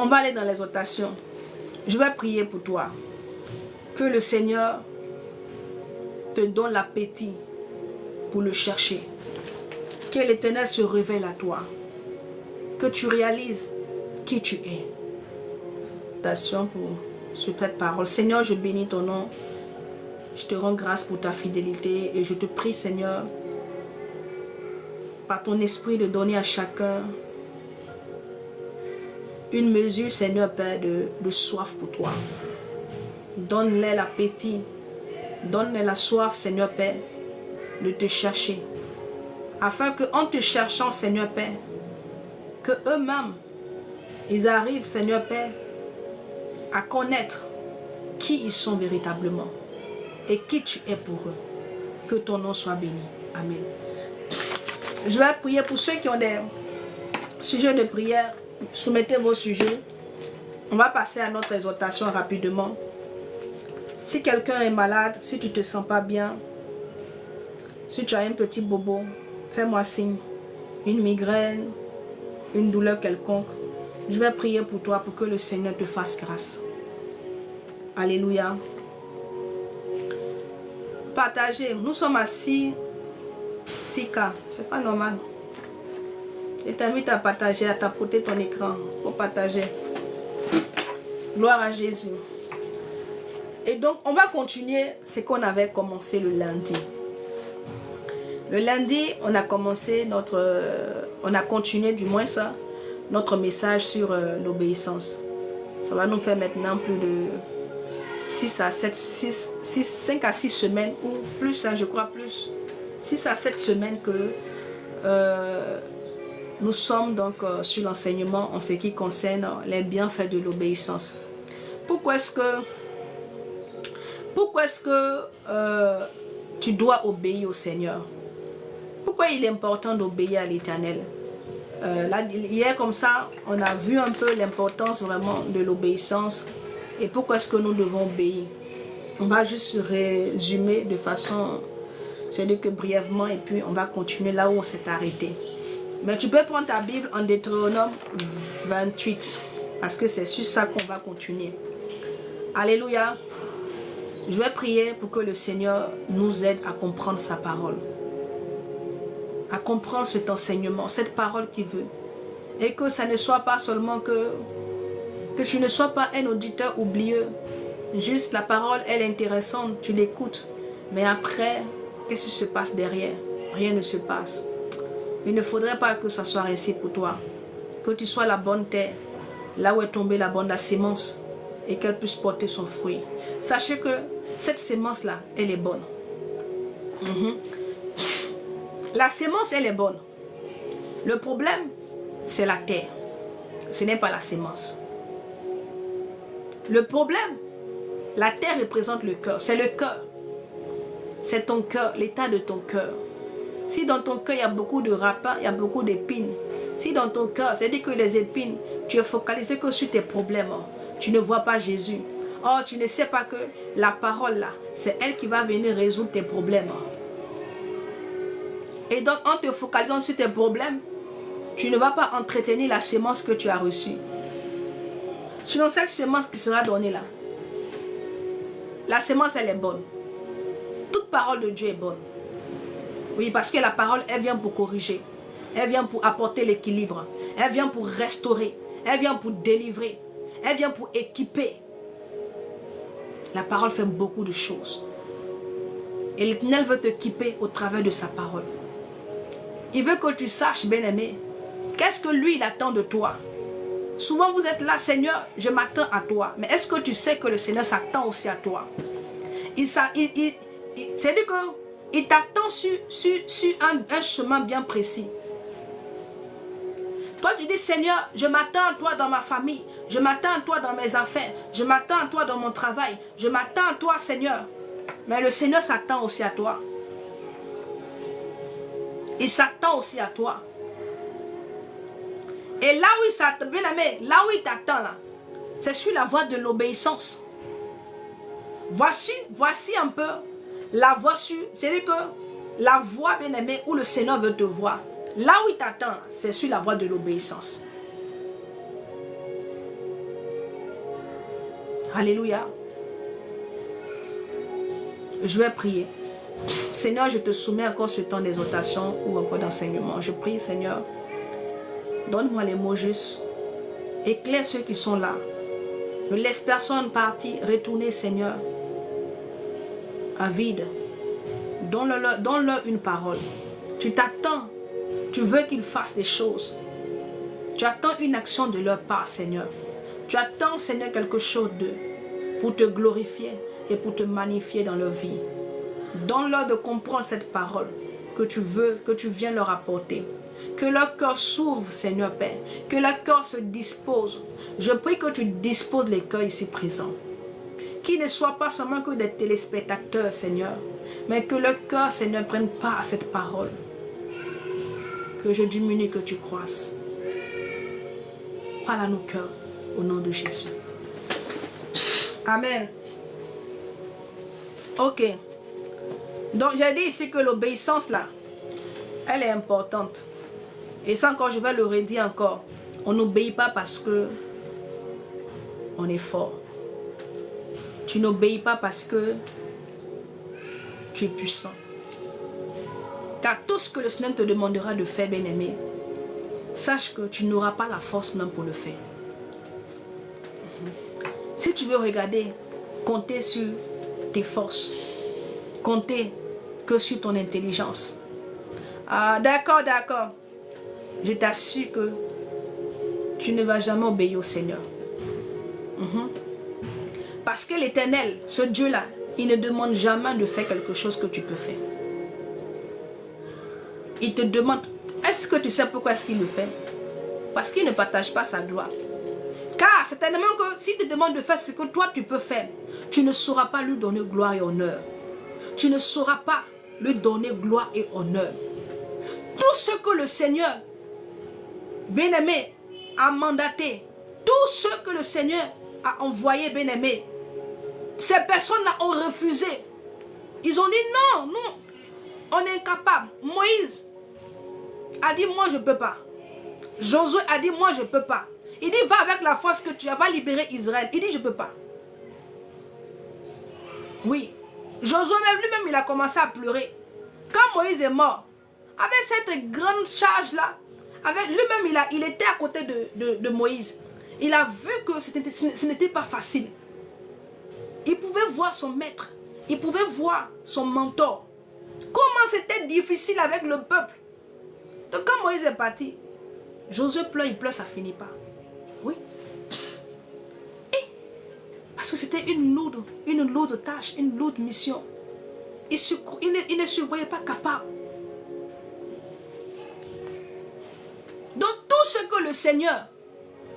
On va aller dans l'exhortation. Je vais prier pour toi. Que le Seigneur te donne l'appétit pour le chercher. Que l'Éternel se révèle à toi. Que tu réalises qui tu es. Attention pour cette parole. Seigneur, je bénis ton nom. Je te rends grâce pour ta fidélité et je te prie, Seigneur, par ton esprit, de donner à chacun une mesure, Seigneur Père, de soif pour toi. Donne-les l'appétit, donne-les la soif, Seigneur Père, de te chercher. Afin qu'en te cherchant, Seigneur Père, que eux-mêmes, ils arrivent, Seigneur Père, à connaître qui ils sont véritablement et qui tu es pour eux. Que ton nom soit béni. Amen. Je vais prier pour ceux qui ont des sujets de prière. Soumettez vos sujets. On va passer à notre exhortation rapidement. Si quelqu'un est malade, si tu ne te sens pas bien, si tu as un petit bobo, fais-moi signe. Une migraine, une douleur quelconque. Je vais prier pour toi pour que le Seigneur te fasse grâce. Alléluia. Partagez. Nous sommes à 6K. C'est pas normal. Je t'invite à partager, à tapoter ton écran pour partager. Gloire à Jésus. Et donc, on va continuer ce qu'on avait commencé le lundi. Le lundi, on a commencé on a continué du moins ça, notre message sur l'obéissance. Ça va nous faire maintenant plus de 5 à 6 semaines ou plus, hein, je crois plus. 6 à 7 semaines que nous sommes donc sur l'enseignement en ce qui concerne les bienfaits de l'obéissance. Pourquoi est-ce que tu dois obéir au Seigneur? Pourquoi il est important d'obéir à l'Éternel? Là, hier comme ça, on a vu un peu l'importance vraiment de l'obéissance et pourquoi est-ce que nous devons obéir. On va juste résumer de façon, c'est-à-dire que brièvement, et puis on va continuer là où on s'est arrêté. Mais tu peux prendre ta Bible en Deutéronome 28, parce que c'est sur ça qu'on va continuer. Alléluia. Je vais prier pour que le Seigneur nous aide à comprendre sa parole, à comprendre cet enseignement, cette parole qu'il veut. Et que ça ne soit pas seulement que tu ne sois pas un auditeur oublieux. Juste la parole, elle est intéressante, tu l'écoutes. Mais après, qu'est-ce qui se passe derrière? Rien ne se passe. Il ne faudrait pas que ça soit ainsi pour toi. Que tu sois la bonne terre, là où est tombée la bonne sémence, et qu'elle puisse porter son fruit. Sachez que cette sémence-là, elle est bonne. La sémence, elle est bonne. Le problème, c'est la terre. Ce n'est pas la sémence. Le problème, la terre représente le cœur. C'est le cœur. C'est ton cœur, l'état de ton cœur. Si dans ton cœur, il y a beaucoup de rapins, il y a beaucoup d'épines. Si dans ton cœur, c'est-à-dire que les épines, tu es focalisé que sur tes problèmes. Tu ne vois pas Jésus. Or, tu ne sais pas que la parole là, c'est elle qui va venir résoudre tes problèmes. Et donc, en te focalisant sur tes problèmes, tu ne vas pas entretenir la sémence que tu as reçue. Selon cette sémence qui sera donnée là, la sémence, elle est bonne. Toute parole de Dieu est bonne. Oui, parce que la parole, elle vient pour corriger. Elle vient pour apporter l'équilibre. Elle vient pour restaurer. Elle vient pour délivrer. Elle vient pour équiper. La parole fait beaucoup de choses. Et l'Éternel veut t'équiper au travers de sa parole. Il veut que tu saches, bien-aimé, qu'est-ce que lui, il attend de toi. Souvent, vous êtes là, Seigneur, je m'attends à toi. Mais est-ce que tu sais que le Seigneur s'attend aussi à toi? C'est-à-dire qu'il t'attend sur un chemin bien précis. Toi, tu dis, Seigneur, je m'attends à toi dans ma famille. Je m'attends à toi dans mes affaires. Je m'attends à toi dans mon travail. Je m'attends à toi, Seigneur. Mais le Seigneur s'attend aussi à toi. Il s'attend aussi à toi. Et là où il s'attend, bien aimé, là où il t'attend, là, c'est sur la voie de l'obéissance. Voici un peu la voie sur, c'est-à-dire que la voie, bien aimé, où le Seigneur veut te voir. Là où il t'attend, c'est sur la voie de l'obéissance. Alléluia. Je vais prier. Seigneur, je te soumets encore ce temps d'exhortation ou encore d'enseignement. Je prie, Seigneur, donne-moi les mots justes. Éclaire ceux qui sont là. Ne laisse personne partir, retourner, Seigneur, à vide. Donne-leur une parole. Tu t'attends. Tu veux qu'ils fassent des choses. Tu attends une action de leur part, Seigneur. Tu attends, Seigneur, quelque chose d'eux pour te glorifier et pour te magnifier dans leur vie. Donne-leur de comprendre cette parole que tu veux, que tu viens leur apporter. Que leur cœur s'ouvre, Seigneur Père. Que leur cœur se dispose. Je prie que tu disposes les cœurs ici présents. Qu'ils ne soient pas seulement que des téléspectateurs, Seigneur, mais que leur cœur, Seigneur, prenne part à cette parole. Que je diminue, que tu croisses. Parle à nos cœurs, au nom de Jésus. Amen. Ok. Donc, j'ai dit ici que l'obéissance, là, elle est importante. Et ça encore, je vais le redire encore. On n'obéit pas parce que on est fort. Tu n'obéis pas parce que tu es puissant. Car tout ce que le Seigneur te demandera de faire, bien-aimé, sache que tu n'auras pas la force même pour le faire. Si tu veux regarder, compter sur tes forces, compter que sur ton intelligence. Ah, d'accord, d'accord. Je t'assure que tu ne vas jamais obéir au Seigneur. Parce que l'Éternel, ce Dieu-là, il ne demande jamais de faire quelque chose que tu peux faire. Il te demande, est-ce que tu sais pourquoi est-ce qu'il le fait? Parce qu'il ne partage pas sa gloire. Car certainement que s'il te demande de faire ce que toi tu peux faire, tu ne sauras pas lui donner gloire et honneur. Tu ne sauras pas lui donner gloire et honneur. Tout ce que le Seigneur, bien-aimé, a mandaté, tout ce que le Seigneur a envoyé, bien-aimé, ces personnes-là ont refusé. Ils ont dit non, non, on est incapable. Moïse a dit moi je ne peux pas. Josué a dit moi je ne peux pas. Il dit va avec la force que tu as, va libérer Israël. Il dit je ne peux pas. Oui. Josué lui-même il a commencé à pleurer. Quand Moïse est mort, avec cette grande charge-là, lui-même il était à côté de Moïse. Il a vu que ce n'était pas facile. Il pouvait voir son maître. Il pouvait voir son mentor. Comment c'était difficile avec le peuple. Donc quand Moïse est parti, Josué pleure, il pleure, ça ne finit pas. Oui. Et parce que c'était une lourde tâche, une lourde mission. Il ne se voyait pas capable. Donc tout ce que le Seigneur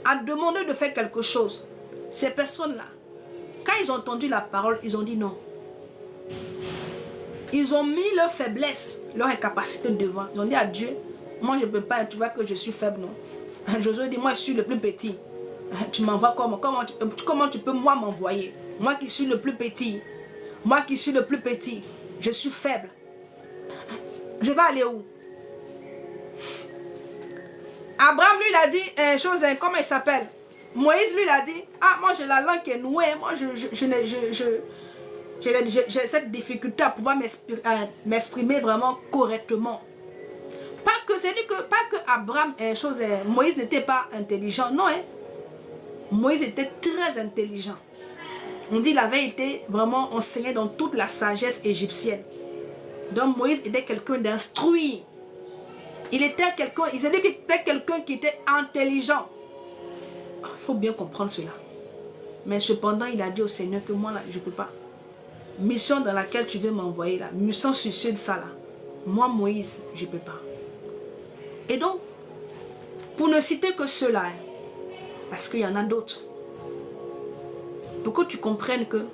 a demandé de faire quelque chose, ces personnes-là, quand ils ont entendu la parole, ils ont dit non. Ils ont mis leur faiblesse, leur incapacité devant. Ils ont dit à Dieu, moi je ne peux pas, tu vois que je suis faible, non. Josué dit, moi je suis le plus petit. Tu m'envoies comment tu peux moi m'envoyer? Moi qui suis le plus petit. Moi qui suis le plus petit. Je suis faible. Je vais aller où? Abraham lui il a dit, comment il s'appelle? Moïse lui il a dit, ah moi j'ai la langue qui est nouée. Moi j'ai cette difficulté à pouvoir m'exprimer vraiment correctement. Pas que Abraham, Moïse n'était pas intelligent, non. Moïse était très intelligent. On dit qu'il avait été vraiment enseigné dans toute la sagesse égyptienne. Donc Moïse était quelqu'un d'instruit. Il s'est dit qu'il était quelqu'un qui était intelligent. Il faut bien comprendre cela. Mais cependant, il a dit au Seigneur que moi, là, je ne peux pas. Mission dans laquelle tu veux m'envoyer, là, mission sur ça, là. Moi, Moïse, je ne peux pas. Et donc, pour ne citer que cela, parce qu'il y en a d'autres, pour que tu comprennes que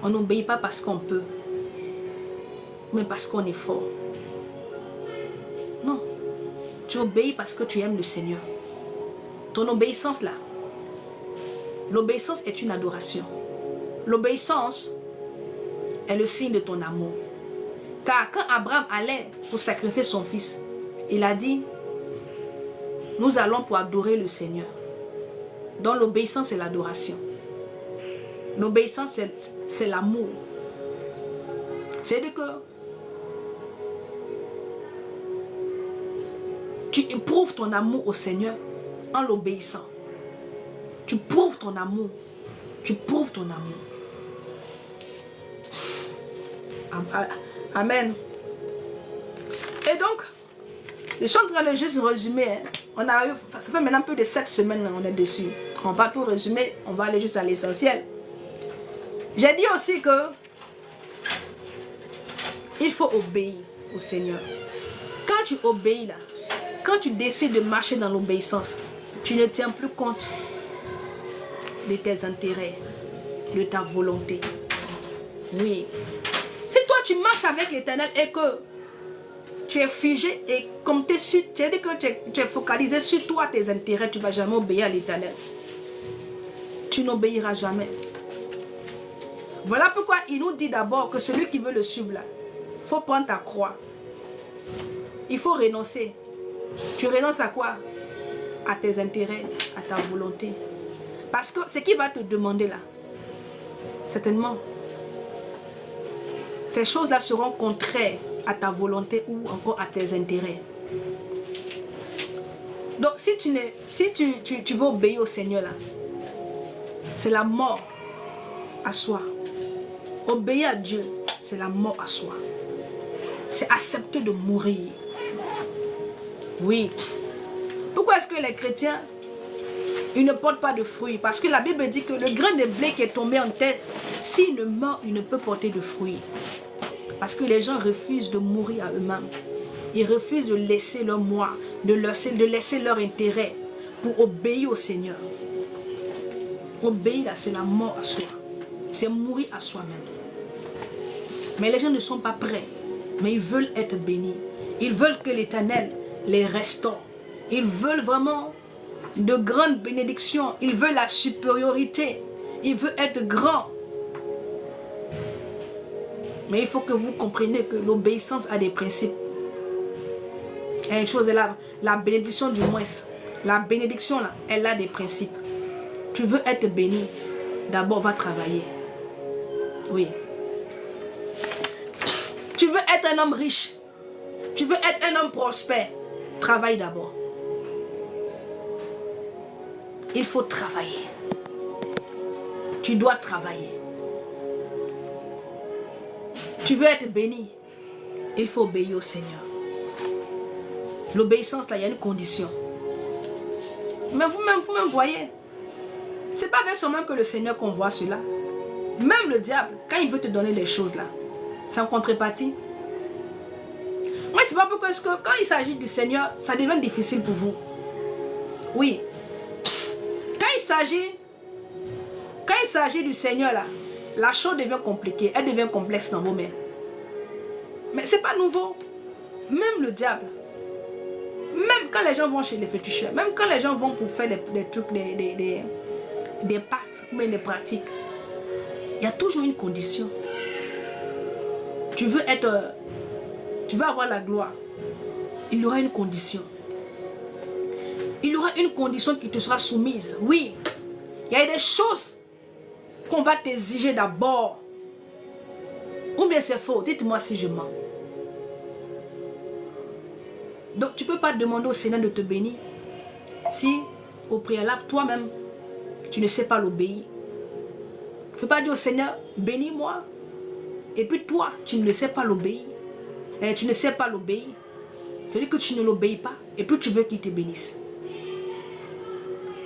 on n'obéit pas parce qu'on peut, mais parce qu'on est fort. Non. Tu obéis parce que tu aimes le Seigneur. Ton obéissance là, l'obéissance est une adoration. L'obéissance est le signe de ton amour. Car quand Abraham allait pour sacrifier son fils, il a dit, nous allons pour adorer le Seigneur. Donc l'obéissance est l'adoration. L'obéissance, c'est l'amour. C'est-à-dire que tu éprouves ton amour au Seigneur en l'obéissant. Tu prouves ton amour. Tu prouves ton amour. Amen. Et donc, je suis en train de juste résumer. On a eu, ça fait maintenant plus de 7 semaines on est dessus. On va tout résumer. On va aller juste à l'essentiel. J'ai dit aussi que il faut obéir au Seigneur. Quand tu obéis là, quand tu décides de marcher dans l'obéissance, tu ne tiens plus compte de tes intérêts, de ta volonté. Oui. Si toi tu marches avec l'Éternel et que tu es figé et comme tu as dit que tu es focalisé sur toi, tes intérêts, tu ne vas jamais obéir à l'Éternel. Tu n'obéiras jamais. Voilà pourquoi il nous dit d'abord que celui qui veut le suivre là, il faut prendre ta croix. Il faut renoncer. Tu renonces à quoi? À tes intérêts, à ta volonté. Parce que ce qu'il va te demander là, certainement, ces choses-là seront contraires à ta volonté ou encore à tes intérêts. Donc si tu veux obéir au Seigneur là, c'est la mort à soi. Obéir à Dieu, c'est la mort à soi. C'est accepter de mourir. Oui. Pourquoi est-ce que les chrétiens, ils ne portent pas de fruits? Parce que la Bible dit que le grain de blé qui est tombé en terre, s'il ne meurt, il ne peut porter de fruits. Parce que les gens refusent de mourir à eux-mêmes. Ils refusent de laisser leur moi, de laisser leur intérêt pour obéir au Seigneur. Obéir, c'est la mort à soi. C'est mourir à soi-même. Mais les gens ne sont pas prêts. Mais ils veulent être bénis. Ils veulent que l'Éternel les restaure. Ils veulent vraiment de grandes bénédictions. Ils veulent la supériorité. Ils veulent être grands. Mais il faut que vous compreniez que l'obéissance a des principes. Et une chose est là, la bénédiction du moins. La bénédiction là, elle a des principes. Tu veux être béni, d'abord va travailler. Oui. Tu veux être un homme riche. Tu veux être un homme prospère. Travaille d'abord. Il faut travailler. Tu dois travailler. Tu veux être béni. Il faut obéir au Seigneur. L'obéissance, là, il y a une condition. Mais vous-même voyez. C'est pas avec seulement que le Seigneur qu'on voit cela. Même le diable, quand il veut te donner des choses là, c'est en contrepartie. Moi, c'est pas pourquoi est-ce que quand il s'agit du Seigneur, ça devient difficile pour vous. Oui. Quand il s'agit du Seigneur là, la chose devient compliquée, elle devient complexe dans vos mains. Mais c'est pas nouveau. Même le diable, même quand les gens vont chez les féticheurs, même quand les gens vont pour faire des trucs, des pactes ou des pratiques, il y a toujours une condition. Tu veux avoir la gloire, il y aura une condition. Il y aura une condition qui te sera soumise. Oui, il y a des choses qu'on va t'exiger d'abord. Ou bien c'est faux, dites-moi si je mens. Donc tu ne peux pas demander au Seigneur de te bénir si au préalable toi-même tu ne sais pas l'obéir. Tu ne peux pas dire au Seigneur, bénis-moi. Et puis toi, tu ne sais pas l'obéir. Et tu ne sais pas l'obéir. C'est-à-dire que tu ne l'obéis pas. Et puis tu veux qu'il te bénisse.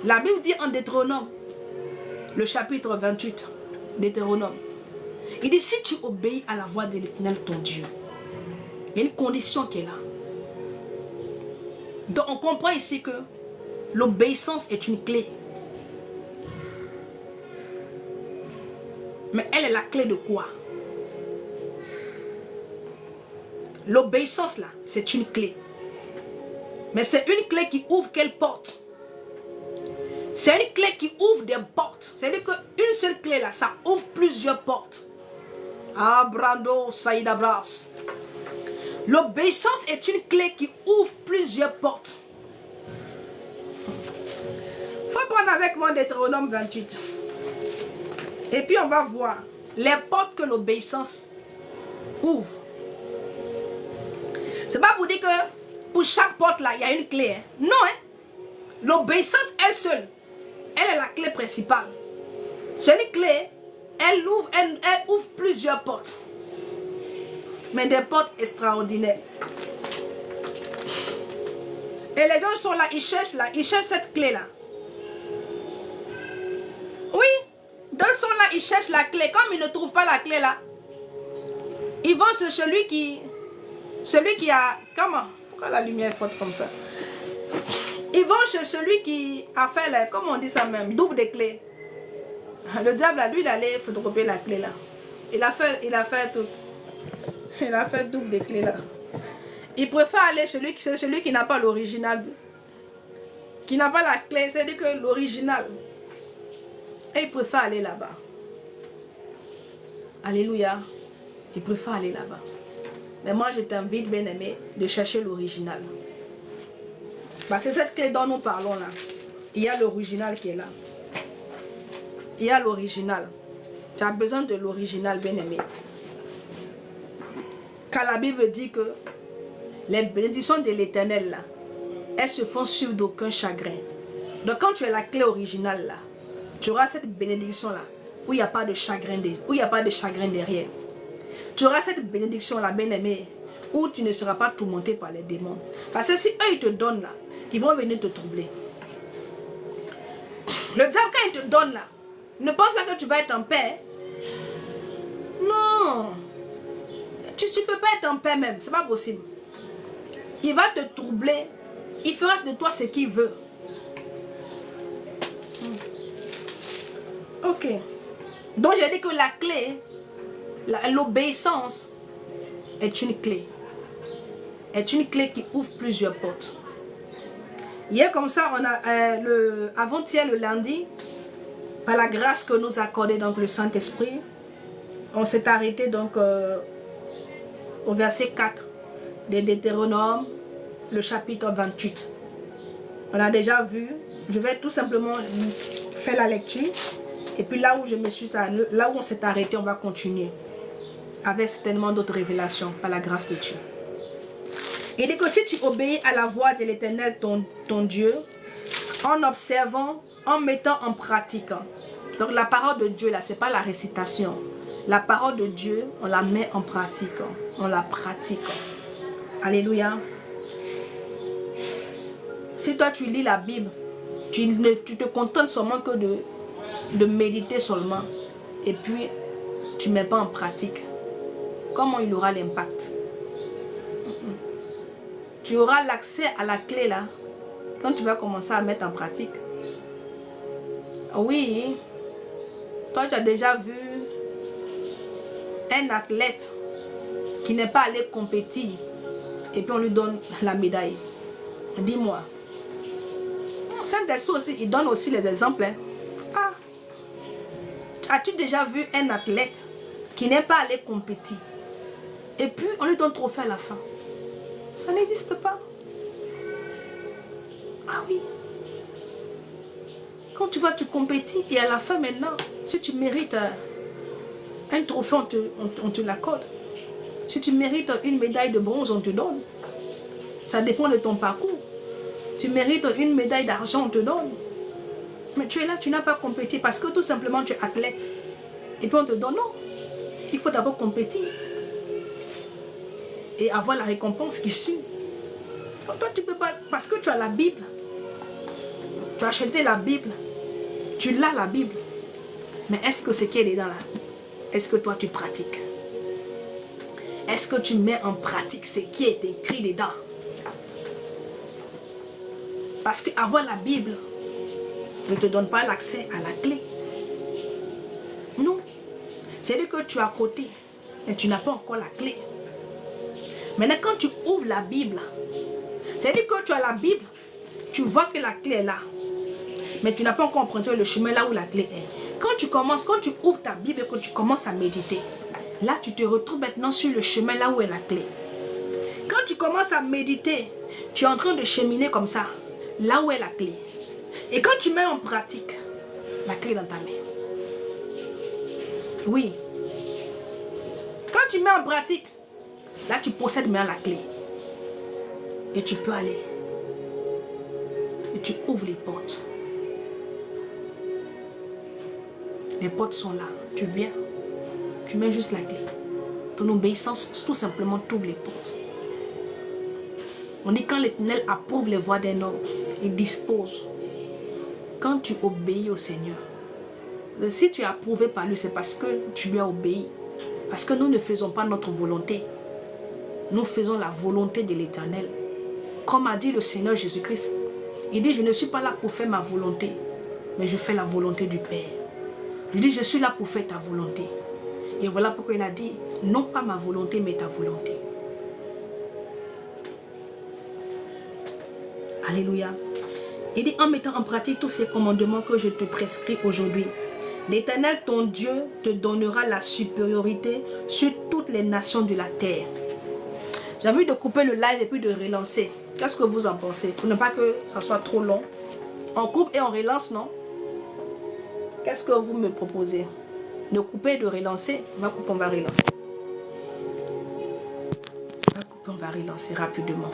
La Bible dit en Deutéronome, le chapitre 28, Deutéronome. Il dit, si tu obéis à la voix de l'Éternel, ton Dieu, il y a une condition qui est là. Donc on comprend ici que l'obéissance est une clé. Mais elle est la clé de quoi? L'obéissance là, c'est une clé. Mais c'est une clé qui ouvre quelle porte? C'est une clé qui ouvre des portes. C'est-à-dire qu'une seule clé là, ça ouvre plusieurs portes. Ah, Brando, Saïda Bras. L'obéissance est une clé qui ouvre plusieurs portes. Il faut prendre avec moi Deutéronome 28. Et puis on va voir les portes que l'obéissance ouvre. C'est pas pour dire que pour chaque porte là, il y a une clé. Hein. Non, hein. L'obéissance, elle seule, elle est la clé principale. Cette clé, elle ouvre plusieurs portes. Mais des portes extraordinaires. Et les gens sont là, ils cherchent cette clé-là. Oui, d'autres sont là, ils cherchent la clé. Comme ils ne trouvent pas la clé là, ils vont sur celui qui a... Comment? Pourquoi la lumière est forte comme ça? Ils vont chez celui qui a fait, comment on dit ça même, double des clés. Le diable, là, lui, il allait photocopier la clé là. Il a fait tout. Il a fait double des clés là. Il préfère aller chez celui qui n'a pas l'original. Qui n'a pas la clé, c'est-à-dire que l'original. Et il préfère aller là-bas. Alléluia. Il préfère aller là-bas. Mais moi, je t'invite, bien-aimé, de chercher l'original. C'est cette clé dont nous parlons là. Il y a l'original qui est là. Il y a l'original. Tu as besoin de l'original, bien-aimé. Car la Bible dit que les bénédictions de l'Éternel là, elles se font suivre d'aucun chagrin. Donc quand tu as la clé originale là, tu auras cette bénédiction là, où il n'y a pas de chagrin, derrière. Tu auras cette bénédiction là, bien-aimé, où tu ne seras pas tourmenté par les démons. Parce que si eux ils te donnent là, ils vont venir te troubler. Le diable quand il te donne là, ne pense pas que tu vas être en paix. Non. Tu ne peux pas être en paix même, c'est pas possible. Il va te troubler. Il fera de toi ce qu'il veut. Ok. Donc j'ai dit que la clé, l'obéissance est une clé. Est une clé qui ouvre plusieurs portes. Hier comme ça, on a avant-hier le lundi, par la grâce que nous a accordé donc le Saint-Esprit, on s'est arrêté donc au verset 4 de Deutéronome, le chapitre 28. On a déjà vu, je vais tout simplement faire la lecture. Et puis là où on s'est arrêté, on va continuer. Avec certainement d'autres révélations, par la grâce de Dieu. Il dit que si tu obéis à la voix de l'Éternel, ton Dieu, en observant, en mettant en pratique. Donc la parole de Dieu là, c'est pas la récitation. La parole de Dieu, on la met en pratique. On la pratique. Alléluia. Si toi tu lis la Bible, tu te contentes seulement que de méditer seulement. Et puis, tu ne mets pas en pratique. Comment il aura l'impact? Tu auras l'accès à la clé là, quand tu vas commencer à mettre en pratique. Oui, toi tu as déjà vu un athlète qui n'est pas allé compétir et puis on lui donne la médaille. Dis-moi. Saint-Esprit aussi, il donne aussi les exemples. Hein. Ah. As-tu déjà vu un athlète qui n'est pas allé compétir et puis on lui donne le trophée à la fin? Ça n'existe pas. Ah oui. Quand tu vas, tu compétis et à la fin maintenant, si tu mérites un trophée, on te l'accorde. Si tu mérites une médaille de bronze, on te donne. Ça dépend de ton parcours. Tu mérites une médaille d'argent, on te donne. Mais tu es là, tu n'as pas compéti parce que tout simplement tu es athlète. Et puis on te donne, non. Il faut d'abord compétir. Et avoir la récompense qui suit. Toi, tu ne peux pas, parce que tu as la Bible. Tu as acheté la Bible. Tu l'as la Bible. Mais est-ce que ce qui est dedans là, est-ce que toi tu pratiques? Est-ce que tu mets en pratique ce qui est écrit dedans? Parce qu'avoir la Bible ne te donne pas l'accès à la clé. Non. C'est-à-dire que tu es à côté et tu n'as pas encore la clé. Maintenant, quand tu ouvres la Bible, c'est-à-dire que tu as la Bible, tu vois que la clé est là. Mais tu n'as pas encore emprunté le chemin là où la clé est. Quand tu ouvres ta Bible et que tu commences à méditer, là, tu te retrouves maintenant sur le chemin là où est la clé. Quand tu commences à méditer, tu es en train de cheminer comme ça, là où est la clé. Et quand tu mets en pratique, la clé est dans ta main. Oui. Quand tu mets en pratique, là tu possèdes maintenant la clé. Et tu peux aller. Et tu ouvres les portes. Les portes sont là. Tu viens. Tu mets juste la clé. Ton obéissance, tout simplement, t'ouvre les portes. On dit quand l'Éternel approuve les voies d'un homme, il dispose. Quand tu obéis au Seigneur, si tu es approuvé par lui, c'est parce que tu lui as obéi. Parce que nous ne faisons pas notre volonté. Nous faisons la volonté de l'Éternel. Comme a dit le Seigneur Jésus-Christ, il dit, je ne suis pas là pour faire ma volonté, mais je fais la volonté du Père. Je dis, je suis là pour faire ta volonté. Et voilà pourquoi il a dit, non pas ma volonté, mais ta volonté. Alléluia. Il dit, en mettant en pratique tous ces commandements que je te prescris aujourd'hui, l'Éternel, ton Dieu, te donnera la supériorité sur toutes les nations de la terre. J'ai envie de couper le live et puis de relancer. Qu'est-ce que vous en pensez? Pour ne pas que ça soit trop long. On coupe et on relance, non? Qu'est-ce que vous me proposez? De couper et de relancer? On va couper, on va relancer. On va couper, on va relancer rapidement.